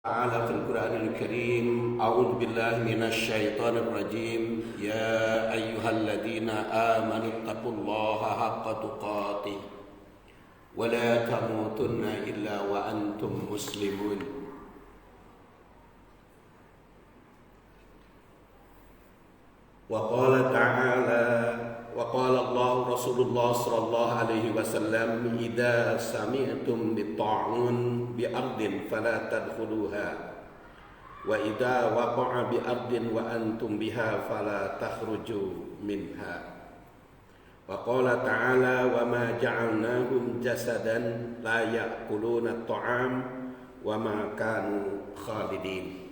تعالى في القرآن الكريم أعوذ بالله من الشيطان الرجيم يا أيها الذين آمنوا اتقوا الله حق تقاته ولا تموتن إلا وأنتم مسلمون وقال تعالى وقال الله رسول الله صلى الله عليه وسلم إذا سمعتم بالطاعون بأرض فلا تدخلوها وإذا وقع بأرض وأنتم بها فلا تخرجوا منها وقال تعالى وما جعلناهم جسدا لا يأكلون الطعام وما كانوا خالدين.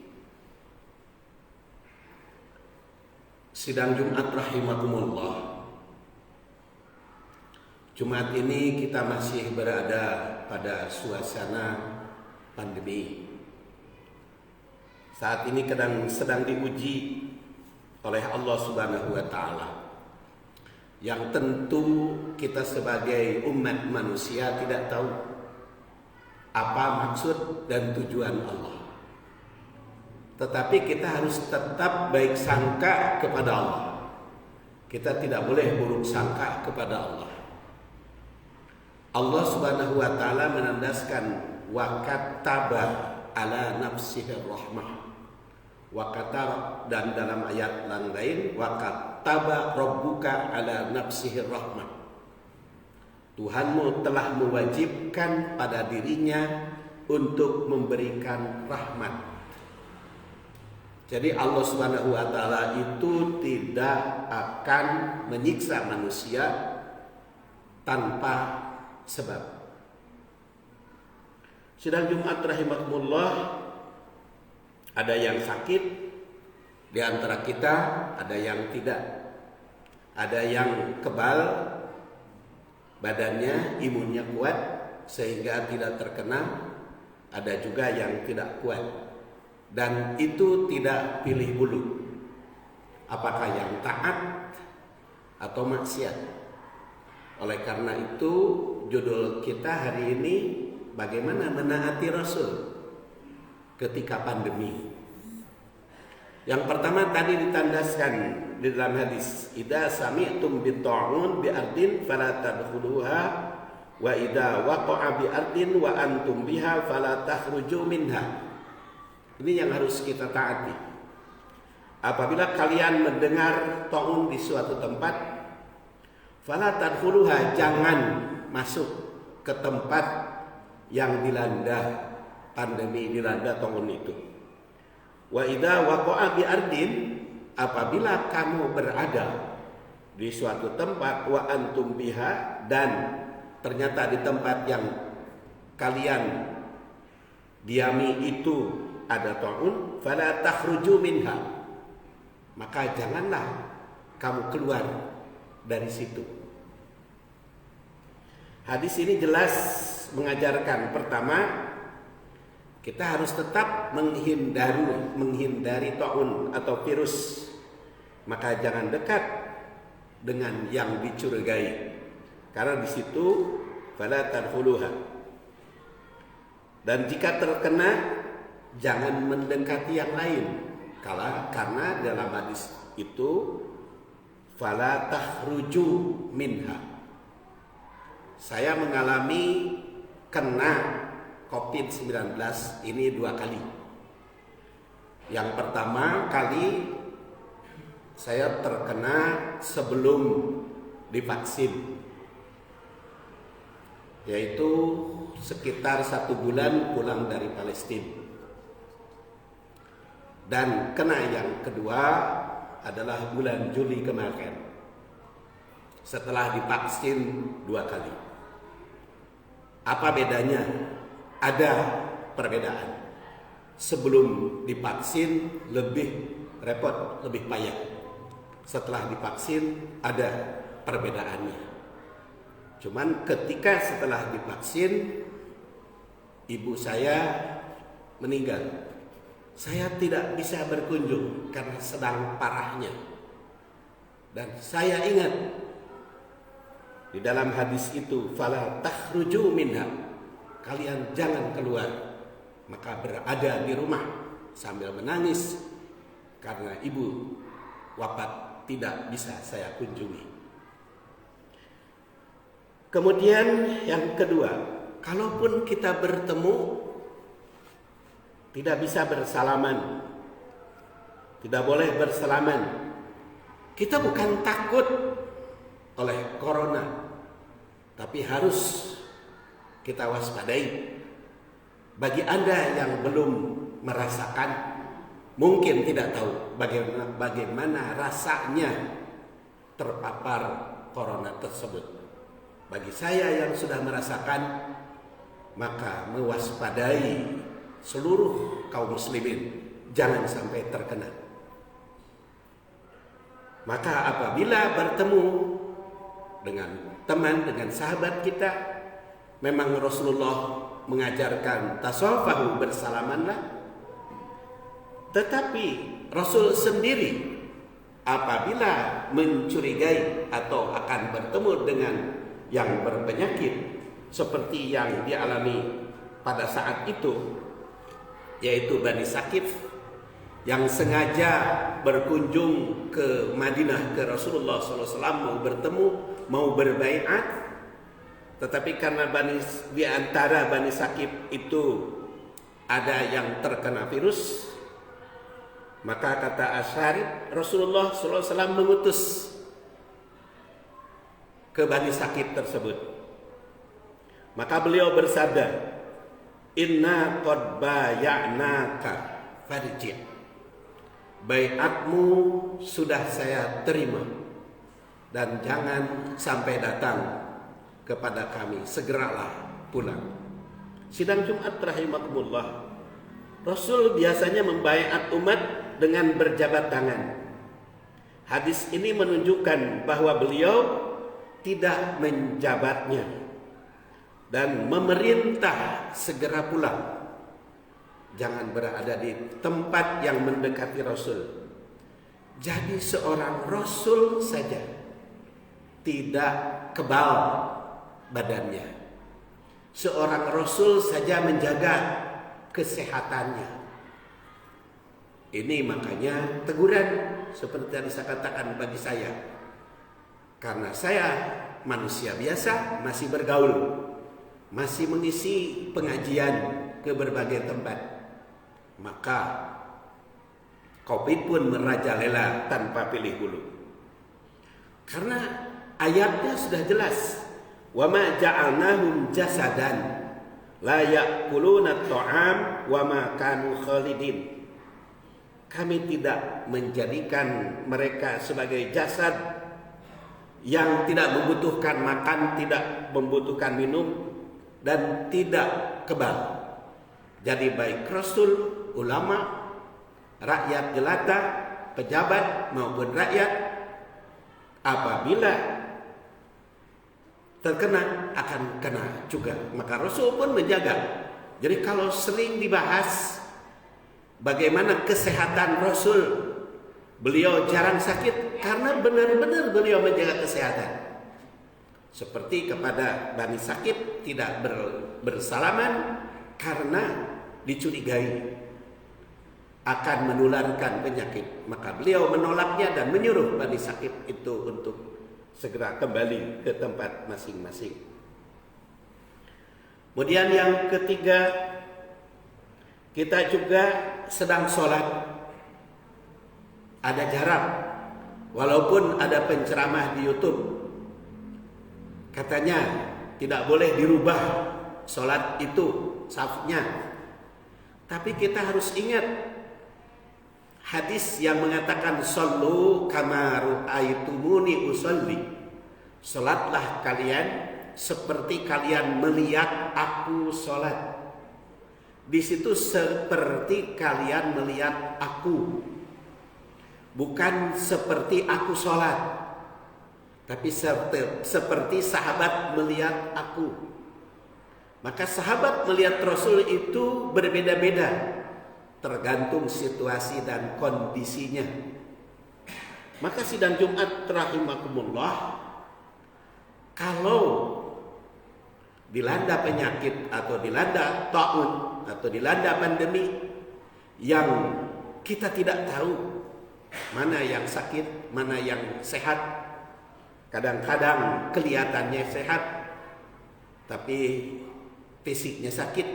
Sidang Jumat rahimakumullah. Jumat ini kita masih berada pada suasana pandemi. Saat ini sedang diuji oleh Allah Subhanahu wa taala. Yang tentu kita sebagai umat manusia tidak tahu apa maksud dan tujuan Allah. Tetapi kita harus tetap baik sangka kepada Allah. Kita tidak boleh buruk sangka kepada Allah. Allah Subhanahu wa taala menandaskan wa kataba ala nafsihi rahmah. Wa kataba, dan dalam ayat yang lain wa kataba rabbuka ala nafsihi rahmah. Tuhanmu telah mewajibkan pada dirinya untuk memberikan rahmat. Jadi Allah Subhanahu wa taala itu tidak akan menyiksa manusia tanpa sebab. Sidang Jumat rahimakumullah, ada yang sakit di antara kita, ada yang tidak. Ada yang kebal badannya, imunnya kuat sehingga tidak terkena, ada juga yang tidak kuat. Dan itu tidak pilih bulu, apakah yang taat atau maksiat. Oleh karena itu judul kita hari ini bagaimana menaati Rasul ketika pandemi. Yang pertama tadi ditandaskan di dalam hadis, idza sami'tum bit-ta'un bi ardin fala tadkhuluha wa idza waqa'a bi ardin wa antum biha fala takhruju minha. Ini yang harus kita taati. Apabila kalian mendengar ta'un di suatu tempat, fala tadkhuluha, jangan masuk ke tempat yang dilanda pandemi, dilanda ta'un itu. Wa idza waqa'a bi ardin, apabila kamu berada di suatu tempat wa antum biha, dan ternyata di tempat yang kalian diami itu ada ta'un, fala takhruju minha, maka janganlah kamu keluar dari situ. Hadis ini jelas mengajarkan, pertama, kita harus tetap menghindari ta'un atau virus. Maka jangan dekat dengan yang dicurigai, karena di situ fala tadkhuluha. Dan jika terkena, jangan mendekati yang lain, karena dalam hadis itu fala takhruju minha. Saya mengalami kena COVID-19 ini 2 kali. Yang pertama kali saya terkena sebelum divaksin, yaitu sekitar 1 bulan pulang dari Palestina. Dan kena yang kedua adalah bulan Juli kemarin, setelah divaksin 2 kali. Apa bedanya? Ada perbedaan. Sebelum divaksin lebih repot, lebih payah. Setelah divaksin ada perbedaannya. Cuman ketika setelah divaksin, ibu saya meninggal. Saya tidak bisa berkunjung karena sedang parahnya. Dan saya ingat di dalam hadis itu, fala takhruju minha, kalian jangan keluar maka berada di rumah sambil menangis karena ibu wafat tidak bisa saya kunjungi. Kemudian yang kedua, kalaupun kita bertemu tidak bisa bersalaman, tidak boleh bersalaman. Kita bukan takut oleh corona, tapi harus kita waspadai. Bagi Anda yang belum merasakan, mungkin tidak tahu bagaimana rasanya terpapar corona tersebut. Bagi saya yang sudah merasakan, maka mewaspadai seluruh kaum muslimin jangan sampai terkena. Maka apabila bertemu dengan teman, dengan sahabat kita, memang Rasulullah mengajarkan tasafahu, bersalamanlah. Tetapi Rasul sendiri apabila mencurigai atau akan bertemu dengan yang berpenyakit seperti yang dialami pada saat itu, yaitu Bani Sakif yang sengaja berkunjung ke Madinah ke Rasulullah SAW mau bertemu, mau berbaiat, tetapi karena di antara Bani Sakif itu ada yang terkena virus, maka kata Asy'ari, Rasulullah SAW mengutus ke Bani Sakif tersebut. Maka beliau bersabda, inna qad baya'naka farji'. Baiatmu sudah saya terima dan jangan sampai datang kepada kami, segeralah pulang. Sidang Jumat rahimakumullah, Rasul biasanya membaiat umat dengan berjabat tangan. Hadis ini menunjukkan bahwa beliau tidak menjabatnya dan memerintah segera pulang. Jangan berada di tempat yang mendekati Rasul. Jadi seorang Rasul saja tidak kebal badannya. Seorang Rasul saja menjaga kesehatannya. Ini makanya teguran seperti yang saya katakan bagi saya. Karena saya manusia biasa, masih bergaul, masih mengisi pengajian ke berbagai tempat. Maka Covid pun merajalela tanpa pilih bulu. Karena ayatnya sudah jelas, wa ma ja'alnahum jasadan la ya'kuluna at-ta'am wa ma kanu khalidin. Kami tidak menjadikan mereka sebagai jasad yang tidak membutuhkan makan, tidak membutuhkan minum, dan tidak kebal. Jadi baik Rasul, ulama, rakyat jelata, pejabat maupun rakyat, apabila terkena akan kena juga. Maka Rasul pun menjaga. Jadi kalau sering dibahas bagaimana kesehatan Rasul, beliau jarang sakit karena benar-benar beliau menjaga kesehatan. Seperti kepada Bani Sakif tidak bersalaman karena dicurigai akan menularkan penyakit. Maka beliau menolaknya dan menyuruh Bani Sakif itu untuk segera kembali ke tempat masing-masing. Kemudian yang ketiga, kita juga sedang sholat, ada jarak. Walaupun ada penceramah di YouTube, katanya tidak boleh dirubah sholat itu safnya. Tapi kita harus ingat hadis yang mengatakan sallu kama ra'aitumuni usolli. Salatlah kalian seperti kalian melihat aku salat. Di situ seperti kalian melihat aku, bukan seperti aku salat, tapi seperti sahabat melihat aku. Maka sahabat melihat Rasul itu berbeda-beda, tergantung situasi dan kondisinya. Maka sidang Jumat rahimakumullah, kalau dilanda penyakit atau dilanda taun atau dilanda pandemi yang kita tidak tahu mana yang sakit, mana yang sehat. Kadang-kadang kelihatannya sehat, tapi fisiknya sakit.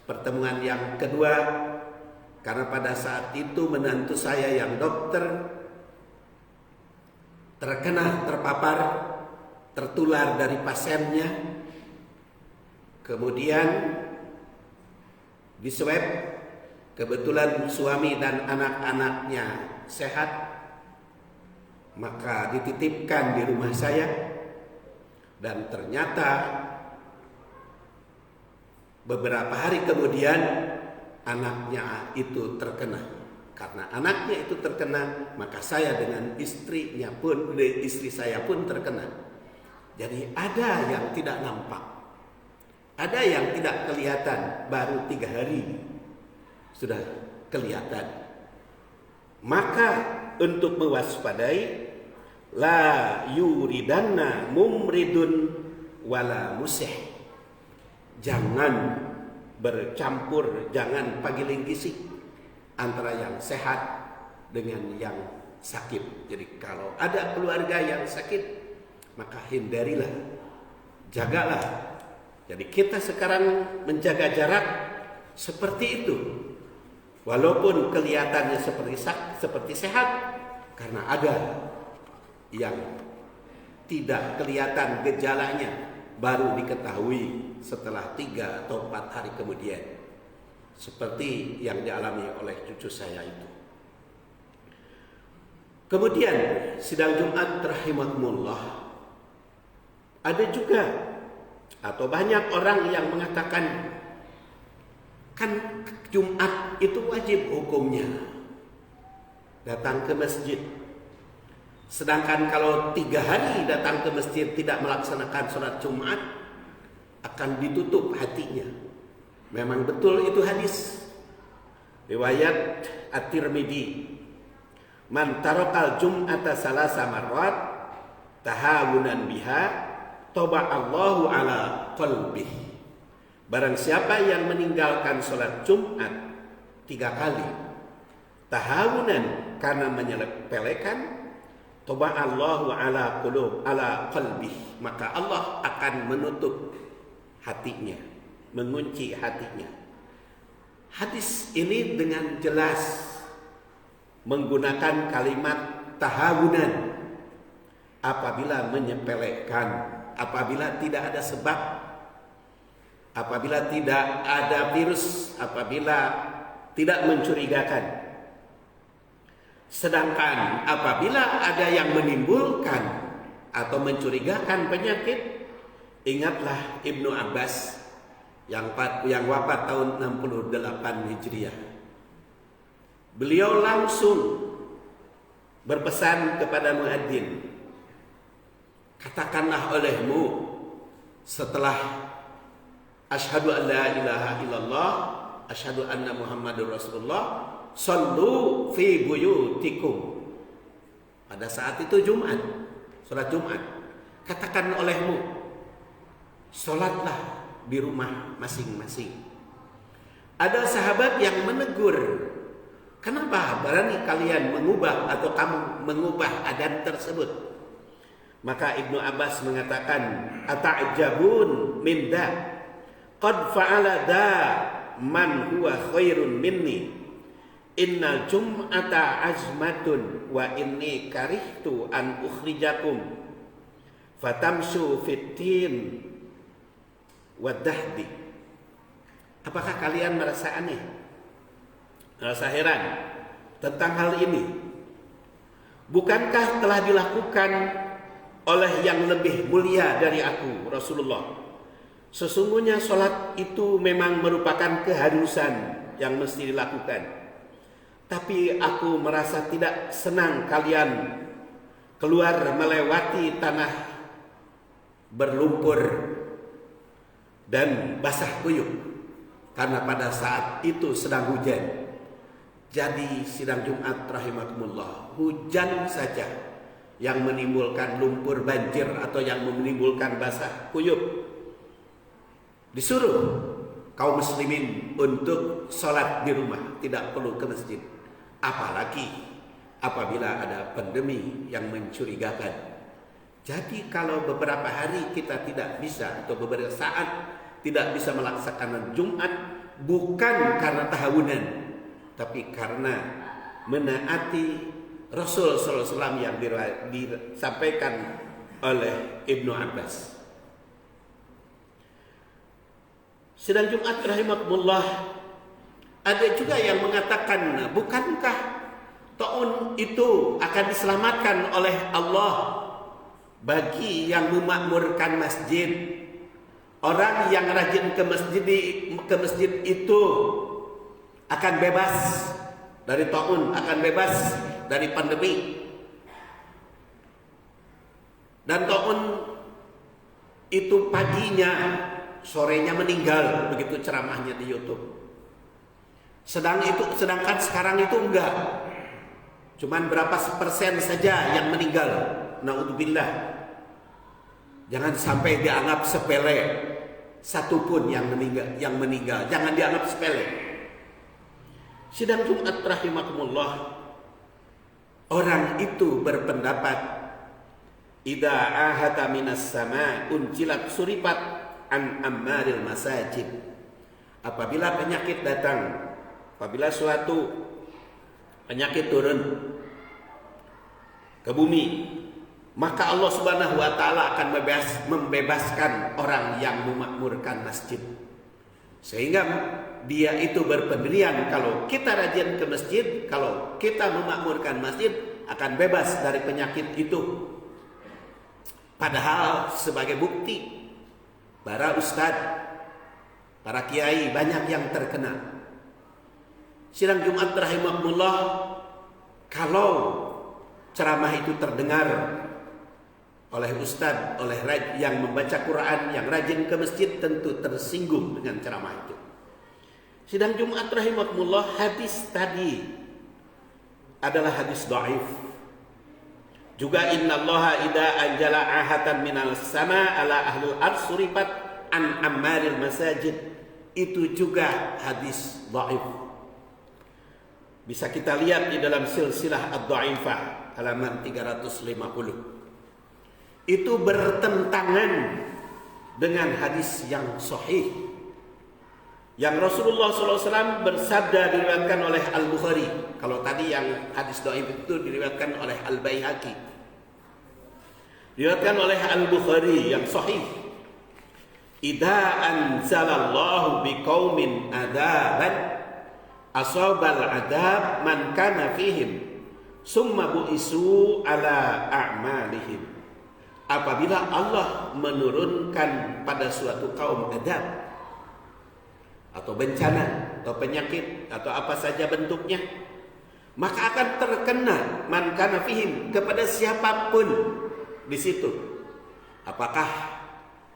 Pertemuan yang kedua, karena pada saat itu menantu saya yang dokter terpapar, tertular dari pasiennya. Kemudian di swab, kebetulan suami dan anak-anaknya sehat, maka dititipkan di rumah saya. Dan ternyata beberapa hari kemudian anaknya itu terkena. Karena anaknya itu terkena, maka saya dengan istri saya pun terkena. Jadi ada yang tidak nampak, ada yang tidak kelihatan, baru 3 hari sudah kelihatan. Maka untuk mewaspadai, la yuridanna mumridun wala musih. Jangan bercampur, jangan pagiling gisik antara yang sehat dengan yang sakit. Jadi kalau ada keluarga yang sakit, maka hindarilah, jagalah. Jadi kita sekarang menjaga jarak seperti itu. Walaupun kelihatannya seperti sehat, karena ada yang tidak kelihatan gejalanya, baru diketahui setelah 3 atau 4 hari kemudian, seperti yang dialami oleh cucu saya itu. Kemudian sidang Jumat rahimakumullah, ada juga atau banyak orang yang mengatakan, kan Jumat itu wajib hukumnya datang ke masjid. Sedangkan kalau 3 hari datang ke masjid tidak melaksanakan sholat Jumat, akan ditutup hatinya. Memang betul itu hadis riwayat At-Tirmidzi, man tarakal jum'ata salasa marrat tahawunan biha taba'allahu ala qalbihi. Barang siapa yang meninggalkan sholat Jumat 3 kali tahawunan, karena menyepelekan, taba'allahu ala qalbihi, maka Allah akan menutup hatinya, mengunci hatinya. Hadis ini dengan jelas menggunakan kalimat tahawunan apabila menyepelekan, apabila tidak ada sebab, apabila tidak ada virus, apabila tidak mencurigakan. Sedangkan apabila ada yang menimbulkan atau mencurigakan penyakit, ingatlah Ibnu Abbas yang wafat tahun 68 Hijriah. Beliau langsung berpesan kepada muadzin, katakanlah olehmu setelah asyhadu an la ilaha illallah, asyhadu anna Muhammadur Rasulullah, sallu fi buyutikum. Pada saat itu Jumat, salat Jumat. Katakan olehmu, salatlah di rumah masing-masing. Ada sahabat yang menegur, kenapa berani kalian mengubah atau kamu mengubah adan tersebut? Maka Ibnu Abbas mengatakan, ata'jabun min da, qad fa'ala da man huwa khairun minni, innal jum'ata azmatun wa inni karihtu an ukhrijakum fatamsu fitin wadahdi. Apakah kalian merasa aneh, merasa heran tentang hal ini? Bukankah telah dilakukan oleh yang lebih mulia dari aku, Rasulullah? Sesungguhnya sholat itu memang merupakan keharusan yang mesti dilakukan. Tapi aku merasa tidak senang kalian keluar melewati tanah berlumpur dan basah kuyup, karena pada saat itu sedang hujan. Jadi sidang Jumat rahimakumullah, hujan saja yang menimbulkan lumpur banjir atau yang menimbulkan basah kuyup, Disuruh kaum muslimin untuk sholat di rumah, tidak perlu ke masjid. Apalagi apabila ada pandemi yang mencurigakan. Jadi kalau beberapa hari kita tidak bisa atau beberapa saat tidak bisa melaksanakan Jumat, bukan karena tahunan, tapi karena menaati Rasul sallallahu alaihi wasallam yang disampaikan oleh Ibnu Abbas. Sedang Jumat rahimakumullah, ada juga yang mengatakan, bukankah taun itu akan diselamatkan oleh Allah bagi yang memakmurkan masjid? Orang yang rajin ke masjid itu akan bebas dari taun, akan bebas dari pandemi. Dan taun itu paginya, sorenya meninggal, begitu ceramahnya di YouTube. Sedangkan sekarang itu enggak. Cuman berapa persen saja yang meninggal. Naudzubillah. Jangan sampai dianggap sepele. Satupun yang meninggal, jangan dianggap sepele. Sidang Jumat rahimakumullah, orang itu berpendapat, idza ahata minas sama uncilat suripat an ammaril masajid. Apabila penyakit datang, apabila suatu penyakit turun ke bumi, maka Allah Subhanahu wa taala akan membebaskan orang yang memakmurkan masjid. Sehingga dia itu berpendirian, kalau kita rajin ke masjid, kalau kita memakmurkan masjid, akan bebas dari penyakit itu. Padahal sebagai bukti, para ustadz, para kiai banyak yang terkena. Sidang Jumat rahimakumullah, kalau ceramah itu terdengar oleh ustadz, oleh yang membaca Quran, yang rajin ke masjid, tentu tersinggung dengan ceramah itu. Sidang Jumat rahimakumullah, hadis tadi adalah hadis dhaif. Juga innallaha idza anjala ahatan minal sama ala ahlil ardh suripat an ammaril masajid. Itu juga hadis dhaif. Bisa kita lihat di dalam silsilah ad-dhaifah halaman 350. Itu bertentangan dengan hadis yang sahih yang Rasulullah SAW bersabda, diriwayatkan oleh Al-Bukhari. Kalau tadi yang hadis dhaif itu diriwayatkan oleh Al-Baihaqi, diriwayatkan oleh Al-Bukhari yang sahih. Idza anzalallahu biqaumin adaban asabal adab man kana fihim summa bu'isu ala a'malihim. Apabila Allah menurunkan pada suatu kaum adab atau bencana atau penyakit atau apa saja bentuknya, maka akan terkena man kana fihim, kepada siapapun di situ. Apakah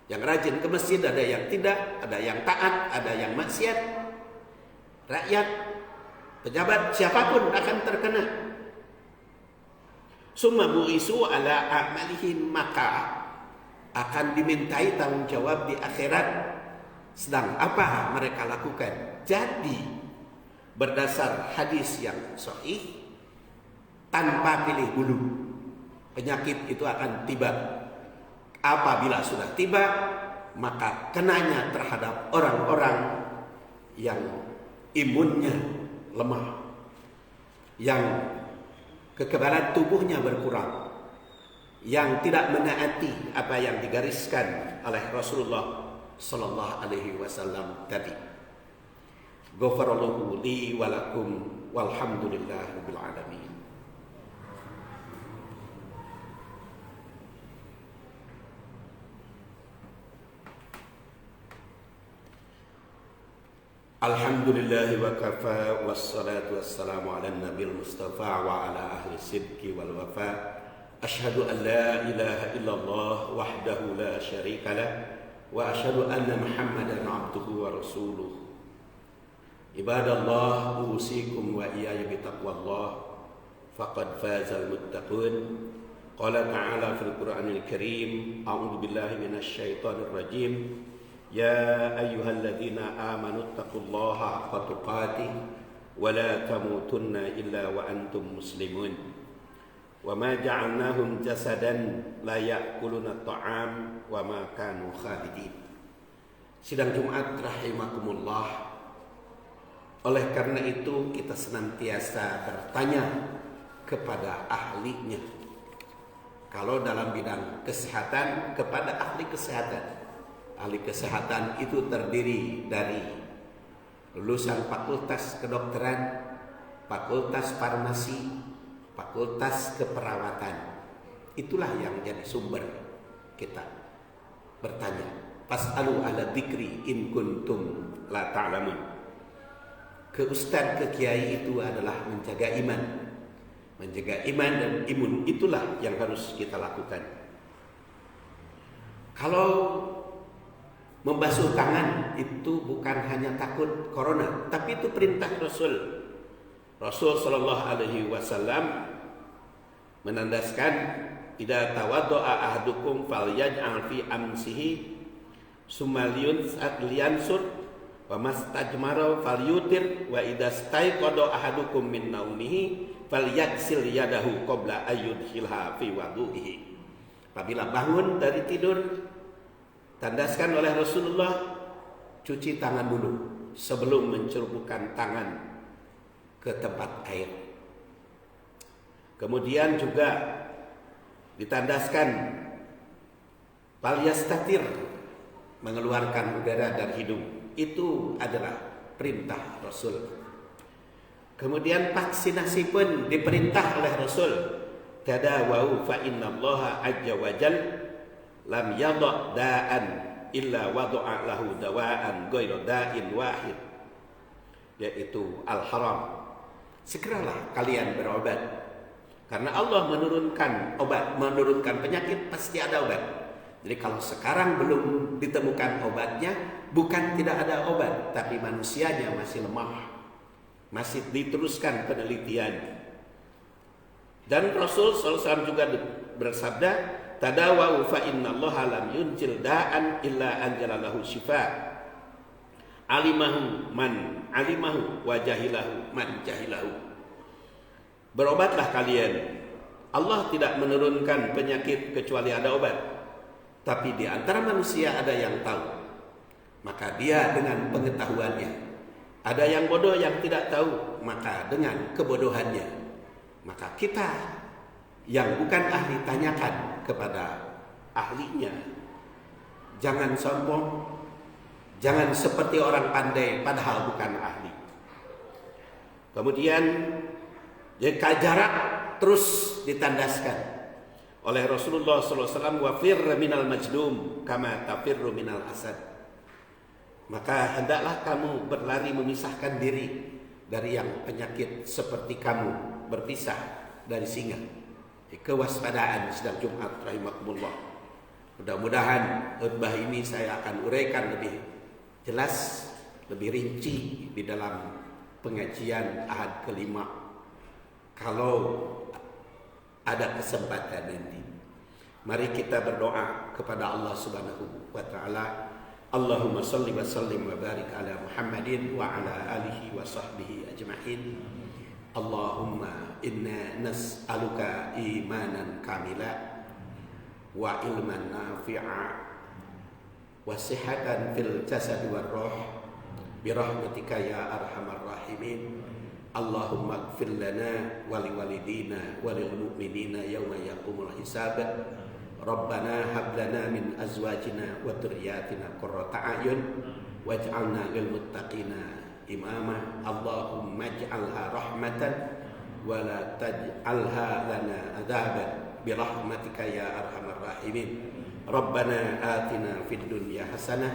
yang rajin ke masjid, ada yang tidak, ada yang taat, ada yang maksiat, rakyat, pejabat, siapapun akan terkena. Summa bu'isu ala a'malihim, maka akan dimintai tanggung jawab di akhirat sedang apa mereka lakukan. Jadi berdasar hadis yang sahih, tanpa pilih bulu, penyakit itu akan tiba. Apabila sudah tiba, maka kenanya terhadap orang-orang yang imunnya lemah, yang kekebalan tubuhnya berkurang, yang tidak menaati apa yang digariskan oleh Rasulullah sallallahu alaihi wasallam tadi. Ghafarallahu li wa lakum walhamdulillahirabbil alamin. Alhamdulillahi wa kafa, wassalatu wassalamu ala nabil mustafa wa ala ahli sidqi wal wafa. Ashhadu an la ilaha illallah wahdahu la syarika lah, wa ashhadu anna muhammadan abduhu wa rasuluh. Ibadallah, usikum wa iyaya bitaqwallah, faqad fazal muttaqun. Qala ta'ala fil Qur'anil Karim, a'udzu billahi minasy syaithanir rajim. يا أيها الذين آمنوا اتقوا الله حق تقاته ولا تموتن إلا وأنتم مسلمون وما جعلناهم جسدا لا يأكلون الطعام وما كانوا خالدين. Sidang Jumat rahimakumullah. Oleh karena itu kita senantiasa bertanya kepada ahlinya. Kalau dalam bidang kesehatan, kepada ahli kesehatan. Ahli kesehatan itu terdiri dari lulusan fakultas kedokteran, fakultas farmasi, fakultas keperawatan. Itulah yang jadi sumber kita bertanya. Fas'alu ala dzikri in kuntum la ta'lamun. Ke ustaz, ke kiai itu adalah menjaga iman. Menjaga iman dan imun, itulah yang harus kita lakukan. Kalau membasuh tangan itu bukan hanya takut corona, tapi itu perintah Rasul. Rasul sallallahu alaihi wasallam menandaskan, idza tawaddo'a ahadukum falyaj'al fi amsihi summa liyansur wa mastajmara falyutir wa idza staiqada ahadukum min naumihi falyaksil yadahu qabla ayyudkhilha fi wudu'ihi. Apabila bangun dari tidur, tandaskan oleh Rasulullah, cuci tangan dulu sebelum mencelupkan tangan ke tempat air. Kemudian juga ditandaskan falyastatir, mengeluarkan udara dari hidung. Itu adalah perintah Rasul. Kemudian vaksinasi pun diperintah oleh Rasul. Tadawau fa innallaha azza wa jal lam yadha da'an illa wada'a lahu dawa'an ghairu da'in wahid, yaitu al-haram. Segeralah kalian berobat, karena Allah menurunkan obat, menurunkan penyakit pasti ada obat. Jadi kalau sekarang belum ditemukan obatnya, bukan tidak ada obat, tapi manusianya masih lemah, masih diteruskan penelitian. Dan Rasul SAW juga bersabda, tadawau fa innallaha lam yunzil da'an illa anjalallahu shifa alimahu man alimahu wa jahilahu man jahilahu. Berobatlah kalian. Allah tidak menurunkan penyakit kecuali ada obat. Tapi di antara manusia ada yang tahu, maka dia dengan pengetahuannya. Ada yang bodoh yang tidak tahu, maka dengan kebodohannya. Maka kita yang bukan ahli tanyakan kepada ahlinya. Jangan sombong, jangan seperti orang pandai padahal bukan ahli. Kemudian jaga jarak terus ditandaskan oleh Rasulullah SAW, wafir minal majdum kama tafirru minal asad. Maka hendaklah kamu berlari memisahkan diri dari yang penyakit seperti kamu berpisah dari singa. Kewaspadaan sedang Jumat rahimakumullah. Mudah-mudahan khutbah ini saya akan uraikan lebih jelas, lebih rinci di dalam pengajian Ahad kelima, kalau ada kesempatan nanti. Mari kita berdoa kepada Allah Subhanahu wa taala. Allahumma salli wa sallim wa barik ala Muhammadin wa ala alihi wa sahbihi ajma'in. Allahumma inna nas'aluka imanan kamila wa ilman nafi'a wa sihatan fil jasad war ruh bi rahmatika ya arhamar rahimin. Allahumma ighfir lana wa liwalidina wa lil mu'minina yawma yaqumul hisab. Rabbana hab lana min azwajina wa dhurriyyatina qurrata a'yun waj'alna lil muttaqina imama. Allahumma ij'alha rahmatan wa la taj'alha lana adzaban bi rahmatika ya arhamar rahimin. Rabbana atina fid dunya hasanah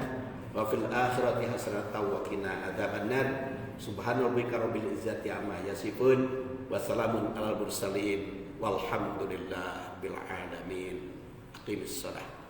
wa fil akhirati hasanatan wa qina adzabannar. Subhana rabbika rabbil izzati amma yasifun wa salamun alal mursalin walhamdulillahi bil alamin. Aqimis shalah.